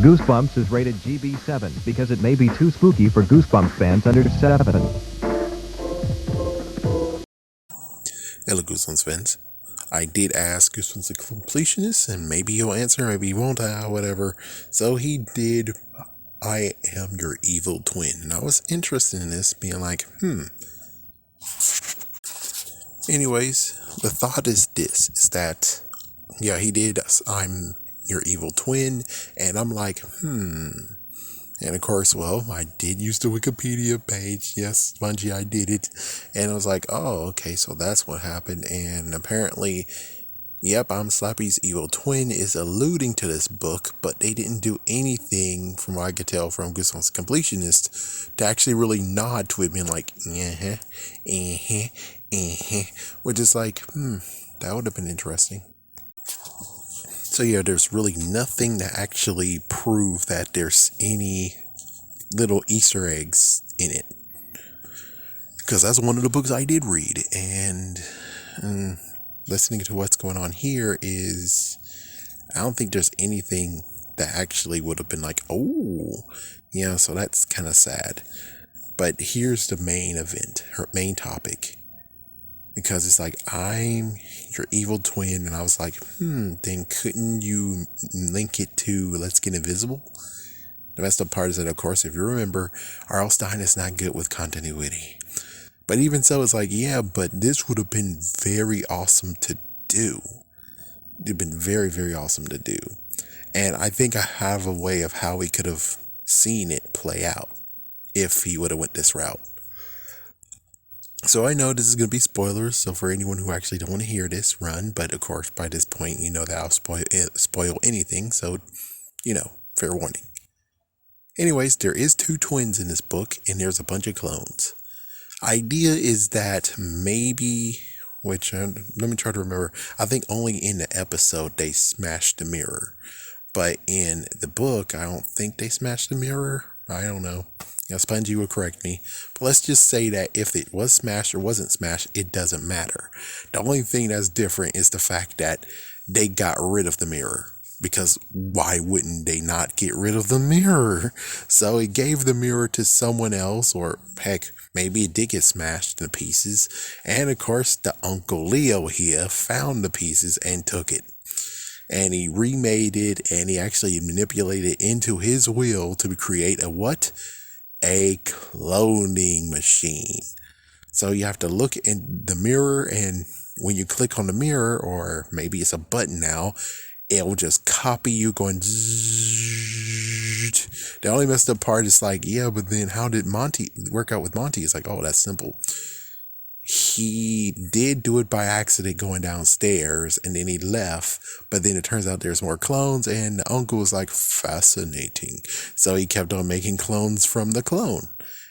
Goosebumps is rated GB7 because it may be too spooky for Goosebumps fans under 7. Hello, Goosebumps fans. I did ask Goosebumps the completionist, and maybe he'll answer, maybe he won't, whatever. So he did, I am your evil twin. And I was interested in this, being like, Anyways, the thought is this, is that, yeah, he did, I'm your evil twin, and I'm like, And of course, well, I did use the Wikipedia page. Yes, Spongy, I did it. And I was like, oh, okay, so that's what happened. And apparently, yep, I'm Slappy's evil twin is alluding to this book, but they didn't do anything, from what I could tell from Goosebumps Completionist, to actually really nod to it, being like, which is like, that would have been interesting. So yeah, there's really nothing to actually prove that there's any little Easter eggs in it. Because that's one of the books I did read. And listening to what's going on here is, I don't think there's anything that actually would have been like, oh, yeah, so that's kind of sad. But here's the main event, her main topic. Because it's like, I'm your evil twin. And I was like, then couldn't you link it to Let's Get Invisible? The messed up part is that, of course, if you remember, R.L. Stine is not good with continuity. But even so, it's like, yeah, but this would have been very awesome to do. It'd have been very, very awesome to do. And I think I have a way of how we could have seen it play out if he would have went this route. So I know this is going to be spoilers, so for anyone who actually don't want to hear this, run. But of course, by this point, you know that I'll spoil anything, so, fair warning. Anyways, there is 2 twins in this book, and there's a bunch of clones. Idea is that maybe, which, let me try to remember, I think only in the episode they smashed the mirror. But in the book, I don't think they smashed the mirror. I don't know. Spongy will correct me. But let's just say that if it was smashed or wasn't smashed, it doesn't matter. The only thing that's different is the fact that they got rid of the mirror. Because why wouldn't they not get rid of the mirror? So it gave the mirror to someone else, or heck, maybe it did get smashed to pieces. And of course, the Uncle Leo here found the pieces and took it. And he remade it, and he actually manipulated it into his will to create a what? A cloning machine. So you have to look in the mirror, and when you click on the mirror, or maybe it's a button now, it will just copy you going zzz. The only messed up part is like, yeah, but then how did Monty work out with Monty? It's like, oh, that's simple. He did do it by accident going downstairs, and then he left, but then it turns out there's more clones, and the uncle was like, fascinating. So he kept on making clones from the clone.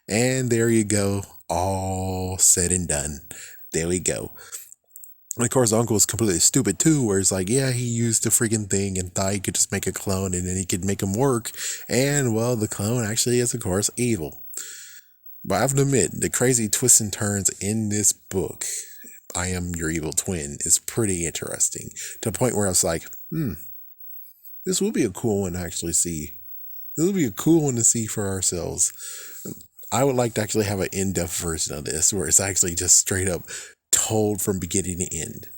And there you go, all said and done. There we go. And of course, Uncle was completely stupid too, where it's like, yeah, he used the freaking thing and thought he could just make a clone and then he could make him work. And well, the clone actually is, of course, evil. But I have to admit, the crazy twists and turns in this book, I Am Your Evil Twin, is pretty interesting. To the point where I was like, this will be a cool one to actually see. This will be a cool one to see for ourselves. I would like to actually have an in-depth version of this, where it's actually just straight up told from beginning to end.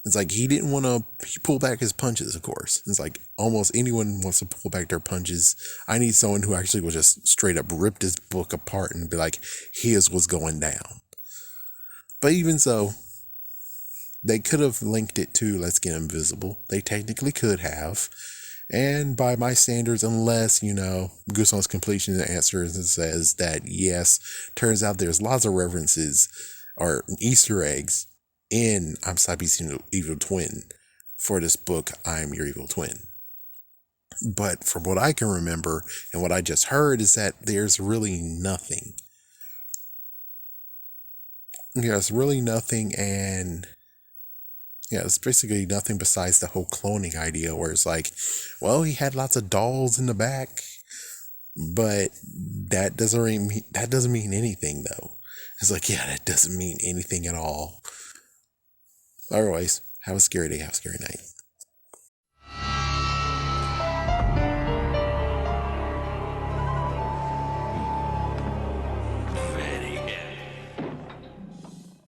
It's like he didn't want to pull back his punches, of course. It's like almost anyone wants to pull back their punches. I need someone who actually will just straight up rip this book apart and be like, here's what's going down. But even so, they could have linked it to Let's Get Invisible. They technically could have. And by my standards, unless, Goosebumps Completion answers and says that, yes, turns out there's lots of references or Easter eggs in I'm Slappy's Evil Twin for this book, I'm Your Evil Twin. But from what I can remember and what I just heard is that there's really nothing. Yeah, it's really nothing, and yeah, it's basically nothing besides the whole cloning idea where it's like, well, he had lots of dolls in the back, but that doesn't mean anything though. It's like, yeah, that doesn't mean anything at all. Otherwise, have a scary day, have a scary night.